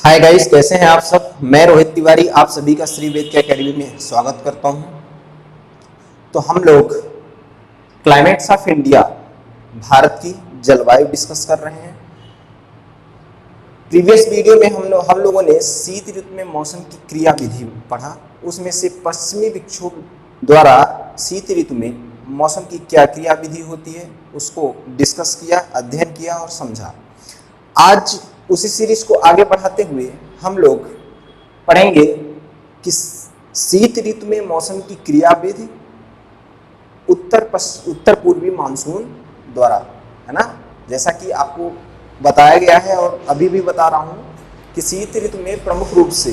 Hi guys, कैसे हैं आप सब। मैं रोहित तिवारी आप सभी का श्री वेद के एकेडमी में स्वागत करता हूं। तो हम लोग क्लाइमेट्स ऑफ इंडिया, भारत की जलवायु डिस्कस कर रहे हैं। प्रीवियस वीडियो में हम लोगों ने शीत ऋतु में मौसम की क्रिया विधि पढ़ा। उसमें से पश्चिमी विक्षोभ द्वारा शीत ऋतु में मौसम की क्या क्रिया विधि होती है उसको डिस्कस किया, अध्ययन किया और समझा। आज उसी सीरीज को आगे बढ़ाते हुए हम लोग पढ़ेंगे कि शीत ऋतु में मौसम की क्रिया विधि उत्तर पूर्वी मानसून द्वारा, है ना। जैसा कि आपको बताया गया है और अभी भी बता रहा हूं कि शीत ऋतु में प्रमुख रूप से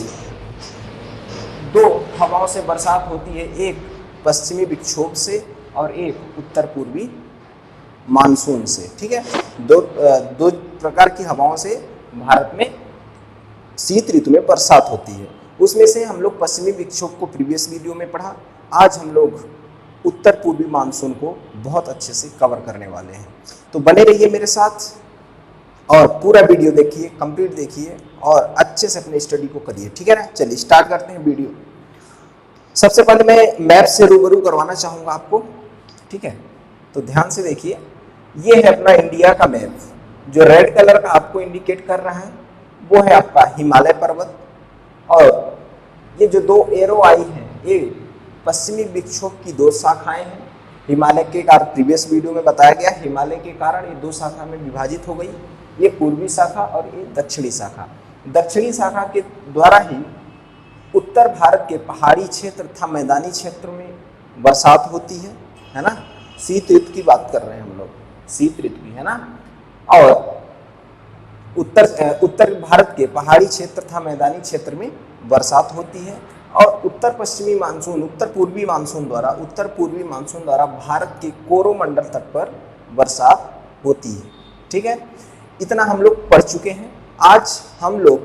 दो हवाओं से बरसात होती है, एक पश्चिमी विक्षोभ से और एक उत्तर पूर्वी मानसून से। ठीक है, दो प्रकार की हवाओं से भारत में शीत ऋतु में बरसात होती है। उसमें से हम लोग पश्चिमी विक्षोभ को प्रीवियस वीडियो में पढ़ा। आज हम लोग उत्तर पूर्वी मानसून को बहुत अच्छे से कवर करने वाले हैं। तो बने रहिए मेरे साथ और पूरा वीडियो देखिए, कंप्लीट देखिए और अच्छे से अपने स्टडी को करिए। ठीक है ना, चलिए स्टार्ट करते हैं वीडियो। सबसे पहले मैं मैप से रूबरू करवाना चाहूँगा आपको। ठीक है, तो ध्यान से देखिए, ये है अपना इंडिया का मैप। जो रेड कलर का आपको इंडिकेट कर रहा है वो है आपका हिमालय पर्वत, और ये जो दो एरो आई हैं ये पश्चिमी विक्षोभ की दो शाखाएं हैं। हिमालय के कारण प्रीवियस वीडियो में बताया गया, हिमालय के कारण ये दो शाखा में विभाजित हो गई, ये पूर्वी शाखा और ये दक्षिणी शाखा। दक्षिणी शाखा के द्वारा ही उत्तर भारत के पहाड़ी क्षेत्र तथा मैदानी क्षेत्र में बरसात होती है ना। शीत ऋतु की बात कर रहे हैं हम लोग, शीत ऋतु की, है ना। और उत्तर भारत के पहाड़ी क्षेत्र तथा मैदानी क्षेत्र में बरसात होती है, और उत्तर पूर्वी मानसून द्वारा भारत के कोरोमंडल तट पर बरसात होती है। ठीक है, इतना हम लोग पढ़ चुके हैं। आज हम लोग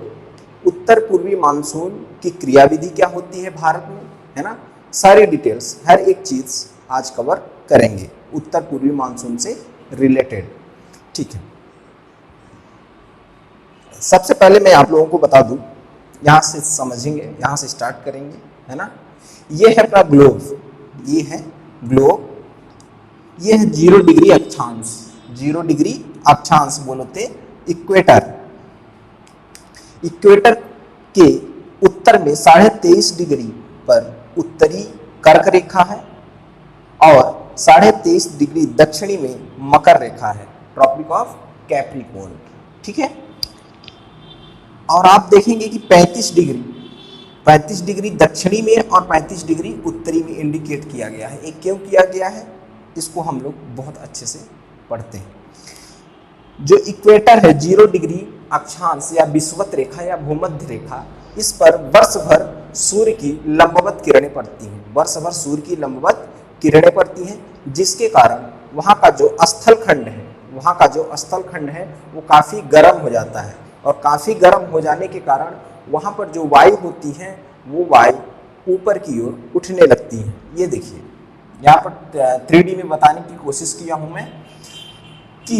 उत्तर पूर्वी मानसून की क्रियाविधि क्या होती है भारत में, है ना, सारी डिटेल्स, हर एक चीज आज कवर करेंगे उत्तर पूर्वी मानसून से रिलेटेड। ठीक है, सबसे पहले मैं आप लोगों को बता दूं, यहां से समझेंगे, यहां से स्टार्ट करेंगे, है ना। ये है अपना ग्लोब, ये है ग्लोब, ये है 0 डिग्री अक्षांश, 0 डिग्री अक्षांश बोलते इक्वेटर। इक्वेटर के उत्तर में 23.5 डिग्री पर उत्तरी कर्क रेखा है और 23.5 डिग्री दक्षिणी में मकर रेखा है, ट्रॉपिक ऑफ कैप्रिकॉर्न। ठीक है, और आप देखेंगे कि 35 डिग्री दक्षिणी में और 35 डिग्री उत्तरी में इंडिकेट किया गया है। ये क्यों किया गया है इसको हम लोग बहुत अच्छे से पढ़ते हैं। जो इक्वेटर है, 0 डिग्री अक्षांश या विषुवत रेखा या भूमध्य रेखा, इस पर वर्ष भर सूर्य की लंबवत किरणें पड़ती हैं, वर्ष भर सूर्य की लंबवत किरणें पड़ती हैं, जिसके कारण वहाँ का जो स्थलखंड है वो काफ़ी गर्म हो जाता है, और काफ़ी गर्म हो जाने के कारण वहाँ पर जो वायु होती है वो वायु ऊपर की ओर उठने लगती है। ये देखिए, यहाँ पर 3D में बताने की कोशिश किया हूँ मैं कि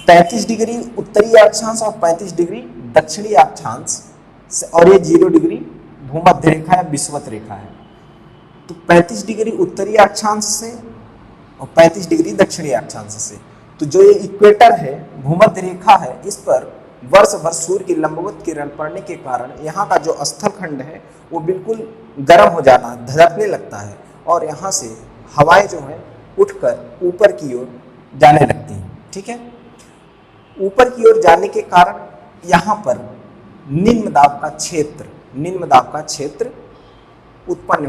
35 डिग्री उत्तरी अक्षांश और 35 डिग्री दक्षिणी अक्षांश, और ये 0 डिग्री भूमध्य रेखा या विषुवत रेखा है। तो 35 डिग्री उत्तरी अक्षांश से और 35 डिग्री दक्षिणी अक्षांश से, तो जो ये इक्वेटर है, भूमध्य रेखा है, इस पर वर्ष भर सूर्य की लंबवत किरण पड़ने के कारण यहाँ का जो स्थलखंड है वो बिल्कुल गर्म हो जाना, धधकने लगता है, और यहाँ से हवाएं जो है उठकर ऊपर की ओर जाने लगती हैं। ठीक है, ऊपर की ओर जाने के कारण यहाँ पर निम्न दाब का क्षेत्र उत्पन्न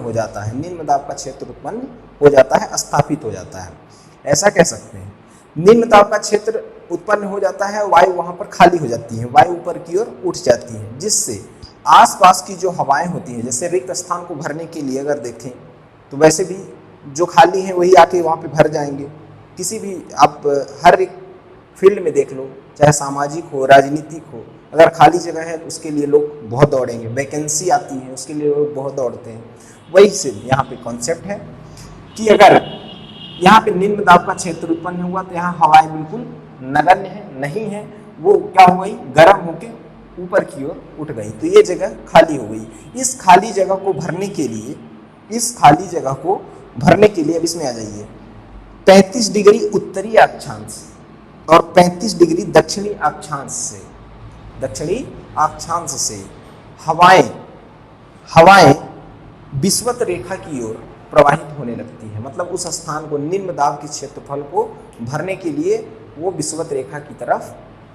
हो जाता है, स्थापित हो जाता है, ऐसा कह सकते हैं। निम्न दाब का क्षेत्र उत्पन्न हो जाता है, वायु वहां पर खाली हो जाती है, वायु ऊपर की ओर उठ जाती है, जिससे आसपास की जो हवाएं होती हैं, जैसे रिक्त स्थान को भरने के लिए अगर देखें तो वैसे भी जो खाली हैं वही आके वहां पे भर जाएंगे। किसी भी आप हर एक फील्ड में देख लो, चाहे सामाजिक हो, राजनीतिक हो, अगर खाली जगह है तो उसके लिए लोग बहुत दौड़ेंगे, वैकेंसी आती है उसके लिए लोग बहुत दौड़ते हैं। वही से यहाँ पे कॉन्सेप्ट है कि अगर यहाँ पे निम्न दाब का क्षेत्र उत्पन्न हुआ तो यहाँ हवाएं बिल्कुल नगण्य है, नहीं है, वो क्या हो गई, गर्म होके ऊपर की ओर उठ गई, तो ये जगह खाली हो गई। इस खाली जगह को भरने के लिए, इस खाली जगह को भरने के लिए अब इसमें आ जाइए, 35 डिग्री उत्तरी अक्षांश और 35 डिग्री दक्षिणी अक्षांश से हवाएं विषुवत रेखा की ओर प्रवाहित होने लगती है। मतलब उस स्थान को, निम्न दाब के क्षेत्रफल को भरने के लिए वो विषुवत रेखा की तरफ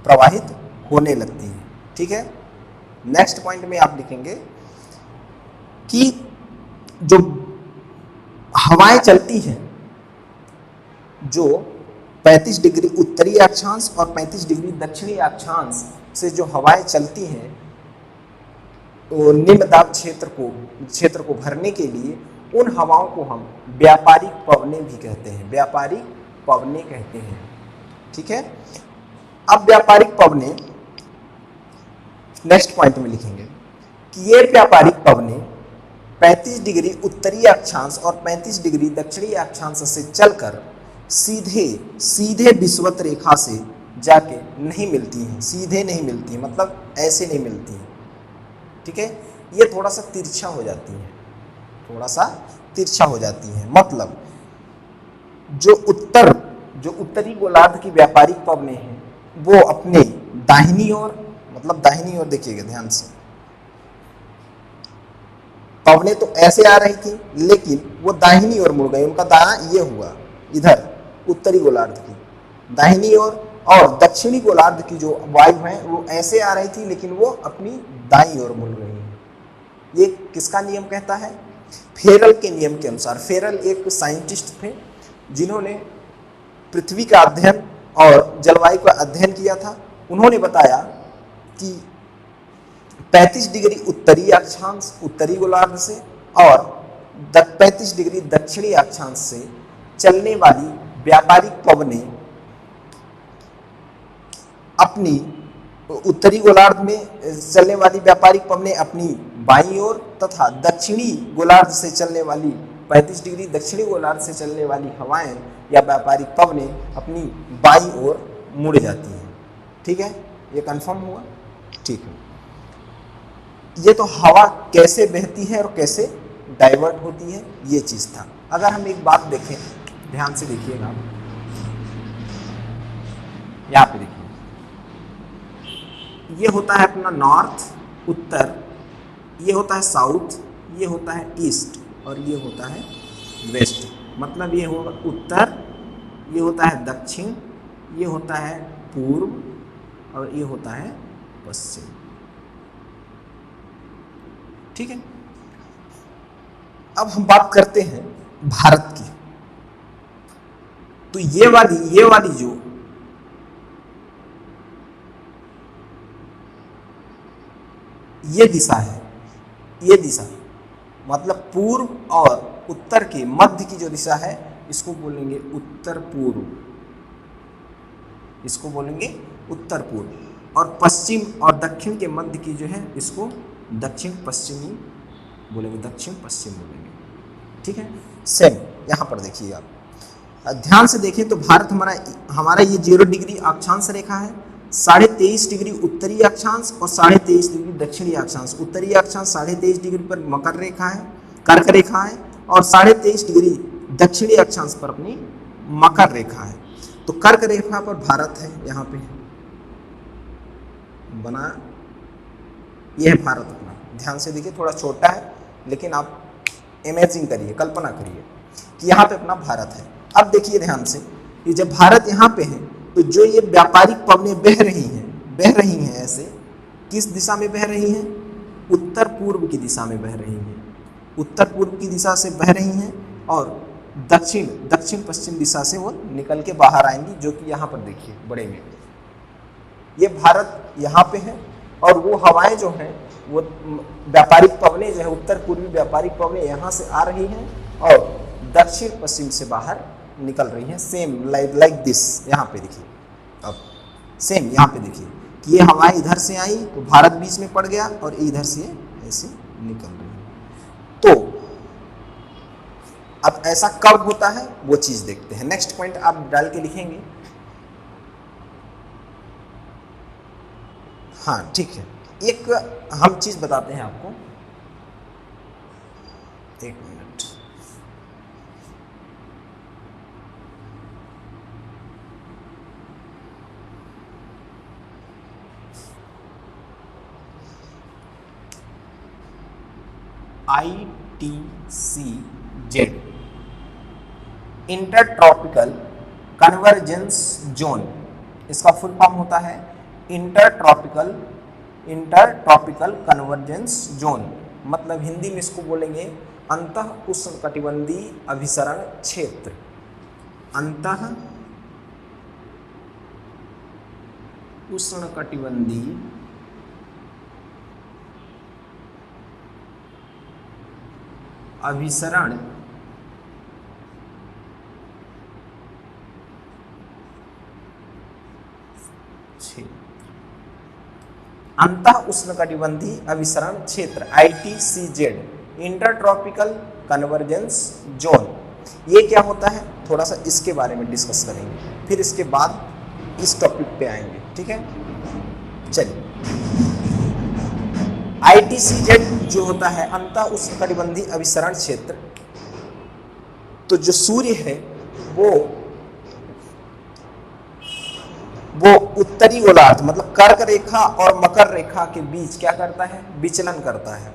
प्रवाहित होने लगती है। ठीक है, नेक्स्ट पॉइंट में आप लिखेंगे कि जो हवाएं चलती हैं, जो 35 डिग्री उत्तरी अक्षांश और 35 डिग्री दक्षिणी अक्षांश से जो हवाएं चलती हैं, तो निम्न दाब क्षेत्र को भरने के लिए उन हवाओं को हम व्यापारिक पवनें भी कहते हैं, व्यापारिक पवनें कहते हैं। ठीक है, अब व्यापारिक पवनें नेक्स्ट पॉइंट में लिखेंगे कि ये व्यापारिक पवनें 35 डिग्री उत्तरी अक्षांश और 35 डिग्री दक्षिणी अक्षांश से चलकर सीधे विषुवत रेखा से जाके नहीं मिलती हैं, सीधे नहीं मिलती हैं, मतलब ऐसे नहीं मिलती हैं। ठीक है, ये थोड़ा सा तिरछा हो जाती है, थोड़ा सा तिरछा हो जाती है। मतलब जो उत्तरी गोलार्ध की व्यापारिक पवनें हैं वो अपने दाहिनी ओर, मतलब दाहिनी ओर देखिएगा ध्यान से, पवनें तो ऐसे आ रही थी लेकिन वो दाहिनी ओर मुड़ गई, उनका दायां ये हुआ, इधर उत्तरी गोलार्ध की दाहिनी ओर, और दक्षिणी गोलार्ध की जो वायु है वो ऐसे आ रही थी लेकिन वो अपनी दाईं ओर मुड़ रही है। ये किसका नियम कहता है? फेरल के नियम के अनुसार। फेरल एक साइंटिस्ट थे जिन्होंने पृथ्वी का अध्ययन और जलवायु का अध्ययन किया था। उन्होंने बताया कि 35 डिग्री उत्तरी अक्षांश उत्तरी गोलार्ध से और 35 डिग्री दक्षिणी अक्षांश से चलने वाली व्यापारिक पवनें अपनी उत्तरी गोलार्ध में चलने वाली व्यापारिक पवनें अपनी बाईं ओर तथा दक्षिणी गोलार्ध से चलने वाली 35 डिग्री दक्षिणी गोलार्ध से चलने वाली हवाएं या व्यापारिक पवनें अपनी बाईं ओर मुड़ जाती हैं। ठीक है, ये कंफर्म हुआ? ठीक है, ये तो हवा कैसे बहती है और कैसे डाइवर्ट होती है ये चीज था। अगर हम एक बात देखें, ध्यान से देखिएगा, यहाँ पे देखिए, ये होता है अपना नॉर्थ उत्तर, ये होता है साउथ, ये होता है ईस्ट और ये होता है वेस्ट। मतलब ये होगा उत्तर, ये होता है दक्षिण, ये होता है पूर्व और ये होता है पश्चिम। ठीक है, अब हम बात करते हैं भारत की। तो ये वाली जो ये दिशा है, ये दिशा मतलब पूर्व और उत्तर के मध्य की जो दिशा है इसको बोलेंगे उत्तर पूर्व, इसको बोलेंगे उत्तर पूर्व, और पश्चिम और दक्षिण के मध्य की जो है इसको दक्षिण पश्चिमी बोलेंगे, दक्षिण पश्चिम बोलेंगे। ठीक है, सेम यहाँ पर देखिए आप ध्यान से देखें तो भारत हमारा ये 0 डिग्री अक्षांश रेखा है, 23.5 डिग्री उत्तरी अक्षांश और 23.5 डिग्री दक्षिणी अक्षांश। उत्तरी अक्षांश 23.5 डिग्री पर मकर रेखा है, कर्क रेखा है, और 23.5 डिग्री दक्षिणी अक्षांश पर अपनी मकर रेखा है। तो कर्क रेखा पर भारत है, यहाँ पे बना, यह है भारत अपना। ध्यान से देखिए, थोड़ा छोटा है लेकिन आप इमेजिन करिए, कल्पना करिए कि यहाँ पे अपना भारत है। अब देखिए ध्यान से, कि जब भारत यहाँ पे है तो जो ये व्यापारिक पवनें बह रही हैं ऐसे किस दिशा में बह रही हैं? उत्तर पूर्व की दिशा में बह रही हैं, उत्तर पूर्व की दिशा से बह रही हैं, और दक्षिण पश्चिम दिशा से वो निकल के बाहर आएंगी, जो कि यहाँ पर देखिए बड़े में ये भारत यहाँ पे है, और वो हवाएं जो हैं वो व्यापारिक पवनें जो है उत्तर पूर्वी व्यापारिक पवनें यहाँ से आ रही हैं और दक्षिण पश्चिम से बाहर निकल रही हैं। सेम लाइक दिस, यहाँ पे देखिए, अब सेम यहाँ पे देखिए कि ये हवाएं इधर से आई तो भारत बीच में पड़ गया और इधर से ऐसे निकल रही है। तो अब ऐसा कब होता है वो चीज देखते हैं। नेक्स्ट पॉइंट आप डाल के लिखेंगे। हाँ ठीक है, एक हम चीज बताते हैं आपको, एक minute. ITCZ inter tropical convergence zone, इसका फुल फॉर्म होता है इंटर ट्रॉपिकल कन्वर्जेंस जोन, मतलब हिंदी में इसको बोलेंगे अंतः उष्णकटिबंधीय अभिसरण क्षेत्र। अंतः उष्णकटिबंधीय अभिसरण क्षेत्र, अंतः उष्णकटिबंधीय अभिसरण क्षेत्र ITCZ inter tropical convergence zone. ये क्या होता है, थोड़ा सा इसके बारे में डिस्कस करेंगे, फिर इसके बाद इस टॉपिक पे आएंगे, ठीक है। चलिए, ITCZ जो होता है अंतः उष्णकटिबंधीय अभिसरण क्षेत्र, तो जो सूर्य है वो उत्तरी गोलार्ध मतलब कर्क रेखा और मकर रेखा के बीच क्या करता है, विचलन करता है।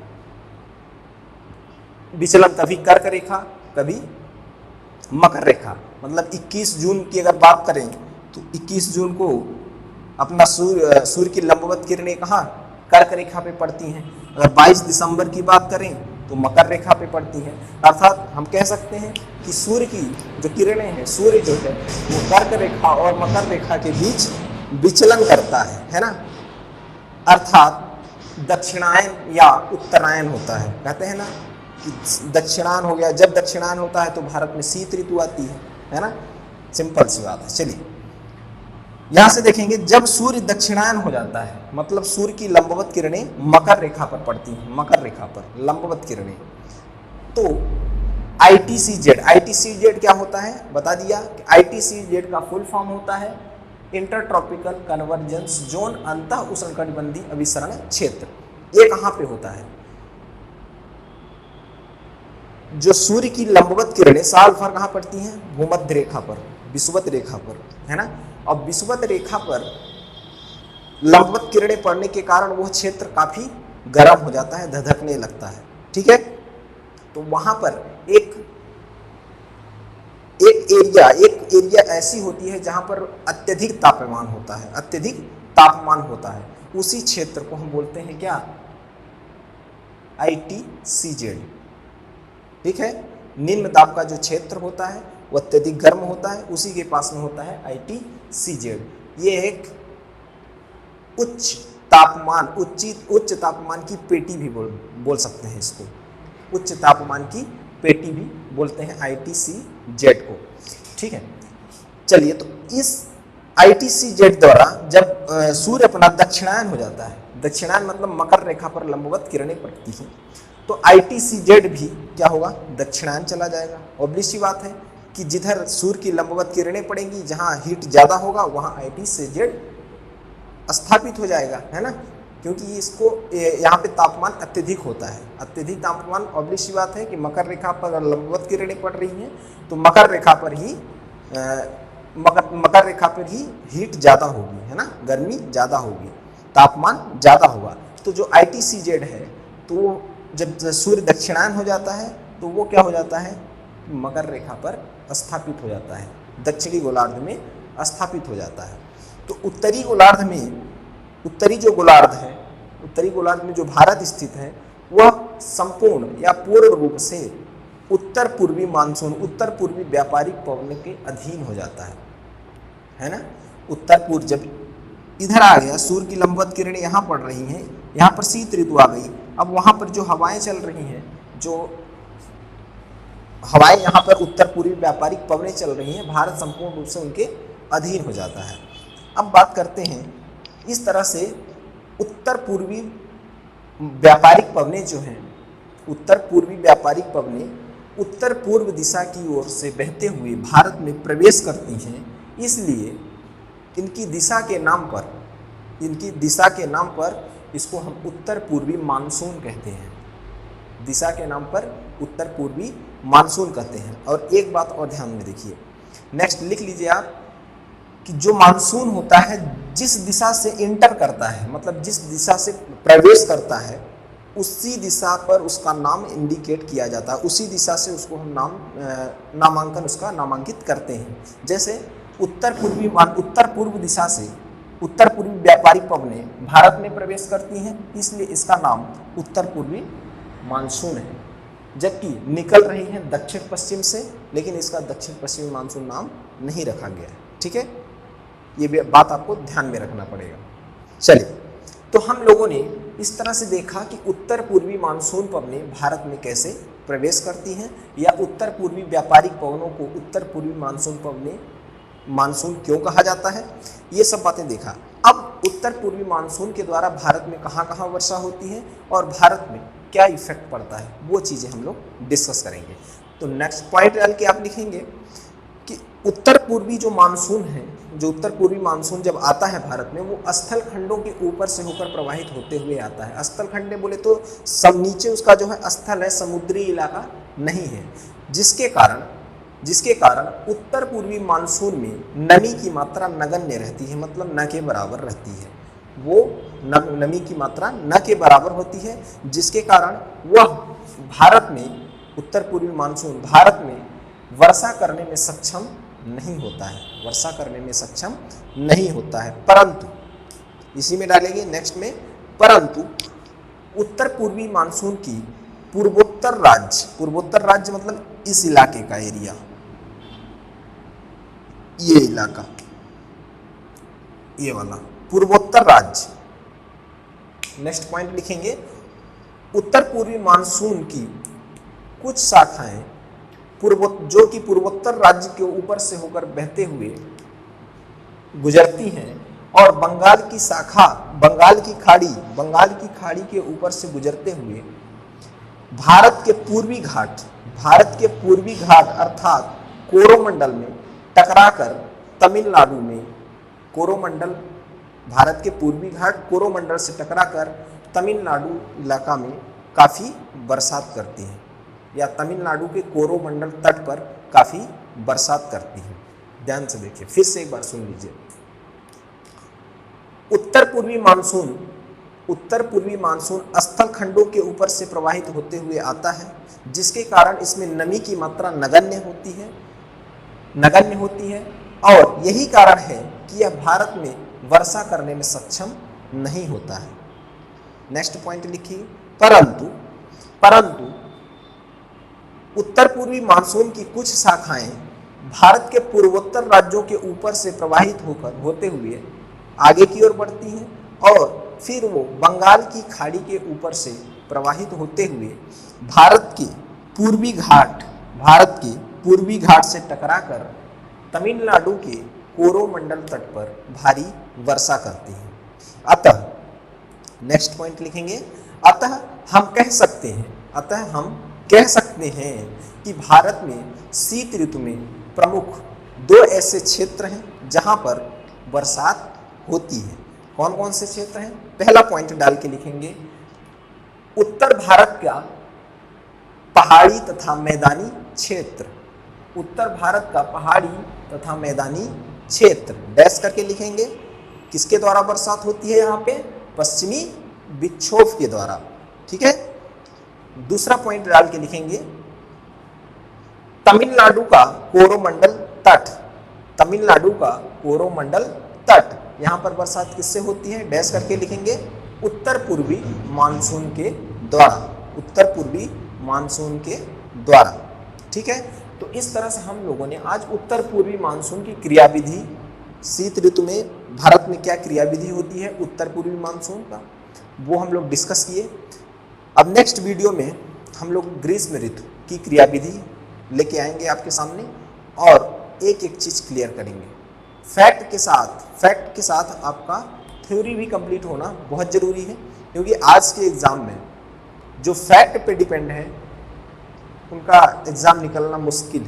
विचलन कभी कर्क रेखा कभी मकर रेखा, मतलब 21 जून की अगर बात करें तो 21 जून को अपना सूर्य की लंबवत किरणें कहाँ, कर्क रेखा पे पड़ती हैं। अगर 22 दिसंबर की बात करें तो मकर रेखा पे पड़ती हैं। अर्थात हम कह सकते हैं कि सूर्य की जो किरणें हैं, सूर्य जो है वो कर्क रेखा और मकर रेखा के बीच विचलन करता है ना। अर्थात दक्षिणायन या उत्तरायण होता है, कहते हैं ना कि दक्षिणायन हो गया। जब दक्षिणायन होता है तो भारत में शीत ऋतु आती है ना, सिंपल सी बात है। चलिए यहां से देखेंगे, जब सूर्य दक्षिणायन हो जाता है मतलब सूर्य की लंबवत किरणें मकर रेखा पर पड़ती हैं, मकर रेखा पर लंबवत किरणें, तो ITCZ क्या होता है बता दिया कि ITCZ का फुल फॉर्म होता है इंटर ट्रॉपिकल कन्वर्जेंस जोन, अंतः उष्णकटिबंधीय अभिसरण क्षेत्र। ये कहां पे होता है, जो सूर्य की लंबवत किरणें साल भर कहां पड़ती हैं, भूमध्य रेखा पर, विषुवत रेखा पर, है ना। और विषुवत रेखा पर लंबवत किरणें पड़ने के कारण वह क्षेत्र काफी गर्म हो जाता है, धधकने लगता है, ठीक है। तो वहां पर एक एरिया ऐसी होती है जहां पर अत्यधिक तापमान होता है, अत्यधिक तापमान होता है। उसी क्षेत्र को हम बोलते हैं क्या, ITCZ, ठीक है। निम्न दाब का जो क्षेत्र होता है वो अत्यधिक गर्म होता है, उसी के पास में होता है ITCZ। ये एक उच्च तापमान की पेटी भी बोल सकते हैं इसको, उच्च तापमान की पेटी भी बोलते हैं ITCZ को, ठीक है। चलिए, तो इस ITCZ द्वारा जब सूर्य अपना दक्षिणायन हो जाता है, दक्षिणायन मतलब मकर रेखा पर लंबवत किरणें पड़ती हैं, तो ITCZ भी क्या होगा, दक्षिणायन चला जाएगा। ऑब्वियस सी बात है कि जिधर सूर्य की लंबवत किरणें पड़ेंगी, जहां हीट ज्यादा होगा वहां ITCZ स्थापित हो जाएगा, है ना, क्योंकि इसको यहाँ पे तापमान अत्यधिक होता है, अत्यधिक तापमान। ऑब्वियस सी बात है कि मकर रेखा पर लंबवत किरणें पड़ रही हैं तो मकर रेखा पर ही हीट ज़्यादा होगी, है ना, गर्मी ज़्यादा होगी, तापमान ज़्यादा होगा। तो जो ITCZ है, तो जब सूर्य दक्षिणायन हो जाता है तो वो क्या हो जाता है, मकर रेखा पर स्थापित हो जाता है, दक्षिणी गोलार्ध में स्थापित हो जाता है। तो उत्तरी गोलार्ध में, उत्तरी गोलार्ध में जो भारत स्थित है वह संपूर्ण या पूर्ण रूप से उत्तर पूर्वी मानसून, उत्तर पूर्वी व्यापारिक पवन के अधीन हो जाता है ना। उत्तर पूर्व जब इधर आ गया, सूर्य की लंबवत किरणें यहाँ पड़ रही हैं, यहाँ पर शीत ऋतु आ गई। अब वहाँ पर जो हवाएं चल रही हैं, जो हवाएं यहाँ पर उत्तर पूर्वी व्यापारिक पवनें चल रही हैं, भारत संपूर्ण रूप से उनके अधीन हो जाता है। अब बात करते हैं, इस तरह से उत्तर पूर्वी व्यापारिक पवनें जो हैं, उत्तर पूर्वी व्यापारिक पवनें उत्तर पूर्व दिशा की ओर से बहते हुए भारत में प्रवेश करती हैं, इसलिए इनकी दिशा के नाम पर इसको हम उत्तर पूर्वी मानसून कहते हैं। दिशा के नाम पर उत्तर पूर्वी मानसून कहते हैं। और एक बात और ध्यान में देखिए, नेक्स्ट लिख लीजिए आप कि जो मानसून होता है जिस दिशा से इंटर करता है, मतलब जिस दिशा से प्रवेश करता है, उसी दिशा पर उसका नाम इंडिकेट किया जाता है, उसी दिशा से उसको हम नामांकन उसका नामांकित करते हैं। जैसे उत्तर पूर्व दिशा से उत्तर पूर्वी व्यापारिक पवनें भारत में प्रवेश करती हैं, इसलिए इसका नाम उत्तर पूर्वी मानसून है। जबकि निकल रही हैं दक्षिण पश्चिम से, लेकिन इसका दक्षिण पश्चिमी मानसून नाम नहीं रखा गया है। ठीक है, ये बात आपको ध्यान में रखना पड़ेगा। चलिए, तो हम लोगों ने इस तरह से देखा कि उत्तर पूर्वी मानसून पवनें भारत में कैसे प्रवेश करती हैं, या उत्तर पूर्वी व्यापारिक पवनों को उत्तर पूर्वी मानसून पवनें मानसून क्यों कहा जाता है, ये सब बातें देखा। अब उत्तर पूर्वी मानसून के द्वारा भारत में कहाँ कहाँ वर्षा होती है और भारत में क्या इफेक्ट पड़ता है, वो चीज़ें हम लोग डिस्कस करेंगे। तो नेक्स्ट पॉइंट डाल के आप लिखेंगे कि उत्तर पूर्वी जो मानसून है, जो उत्तर पूर्वी मानसून जब आता है भारत में, वो स्थल खंडों के ऊपर से होकर प्रवाहित होते हुए आता है। स्थल खंडे बोले तो सब नीचे उसका जो है स्थल है, समुद्री इलाका नहीं है, जिसके कारण उत्तर पूर्वी मानसून में नमी की मात्रा नगण्य रहती है, मतलब न के बराबर रहती है। वो नमी की मात्रा न के बराबर होती है, जिसके कारण वह भारत में उत्तर पूर्वी मानसून भारत में वर्षा करने में सक्षम नहीं होता है, परंतु इसी में डालेंगे नेक्स्ट में, परंतु उत्तर पूर्वी मानसून की पूर्वोत्तर राज्य मतलब इस इलाके का एरिया, ये इलाका, ये वाला पूर्वोत्तर राज्य। नेक्स्ट पॉइंट लिखेंगे, उत्तर पूर्वी मानसून की कुछ शाखाएं जो कि पूर्वोत्तर राज्य के ऊपर से होकर बहते हुए गुजरती हैं, और बंगाल की खाड़ी के ऊपर से गुजरते हुए भारत के पूर्वी घाट अर्थात कोरोमंडल में टकराकर तमिलनाडु में, भारत के पूर्वी घाट कोरोमंडल से टकराकर तमिलनाडु इलाका में काफ़ी बरसात करती हैं, या तमिलनाडु के कोरोमंडल तट पर काफ़ी बरसात करती है। ध्यान से देखिए, फिर से एक बार सुन लीजिए। उत्तर पूर्वी मानसून स्थल खंडों के ऊपर से प्रवाहित होते हुए आता है, जिसके कारण इसमें नमी की मात्रा नगण्य होती है, और यही कारण है कि यह भारत में वर्षा करने में सक्षम नहीं होता है। नेक्स्ट पॉइंट लिखिए, परंतु उत्तर पूर्वी मानसून की कुछ शाखाएं भारत के पूर्वोत्तर राज्यों के ऊपर से प्रवाहित होते हुए आगे की ओर बढ़ती हैं, और फिर वो बंगाल की खाड़ी के ऊपर से प्रवाहित होते हुए भारत के पूर्वी घाट से टकराकर तमिलनाडु के कोरोमंडल तट पर भारी वर्षा करती हैं। अतः नेक्स्ट पॉइंट लिखेंगे, अतः हम कह सकते हैं कि भारत में शीत ऋतु में प्रमुख 2 ऐसे क्षेत्र हैं जहां पर बरसात होती है। कौन कौन से क्षेत्र हैं? पहला पॉइंट डाल के लिखेंगे, उत्तर भारत का पहाड़ी तथा मैदानी क्षेत्र, उत्तर भारत का पहाड़ी तथा मैदानी क्षेत्र डैश करके लिखेंगे। किसके द्वारा बरसात होती है? यहाँ पे पश्चिमी विक्षोभ के द्वारा। ठीक है, दूसरा पॉइंट डाल के लिखेंगे, तमिलनाडु का कोरोमंडल तट, यहाँ पर बरसात किससे होती है? डैश करके लिखेंगे, उत्तर पूर्वी मानसून के द्वारा। ठीक है, तो इस तरह से हम लोगों ने आज उत्तर पूर्वी मानसून की क्रियाविधि, शीत ऋतु में भारत में क्या क्रियाविधि होती है उत्तर पूर्वी मानसून का, वो हम लोग डिस्कस किए। अब नेक्स्ट वीडियो में हम लोग ग्रीष्म ऋतु की क्रियाविधि लेके आएंगे आपके सामने, और एक एक चीज क्लियर करेंगे। फैक्ट के साथ आपका थ्योरी भी कंप्लीट होना बहुत जरूरी है, क्योंकि आज के एग्जाम में जो फैक्ट पे डिपेंड है उनका एग्जाम निकलना मुश्किल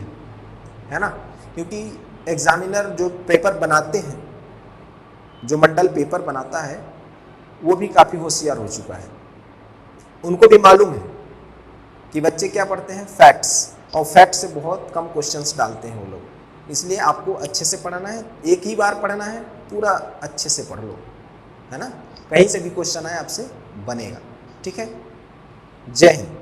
है ना, क्योंकि एग्जामिनर जो पेपर बनाते हैं, जो मंडल पेपर बनाता है, वो भी काफ़ी होशियार हो चुका है। उनको भी मालूम है कि बच्चे क्या पढ़ते हैं, फैक्ट्स, और फैक्ट से बहुत कम क्वेश्चंस डालते हैं वो लोग। इसलिए आपको अच्छे से पढ़ना है, एक ही बार पढ़ना है, पूरा अच्छे से पढ़ लो, है ना। कहीं से भी क्वेश्चन आए आपसे बनेगा। ठीक है, जय हिंद।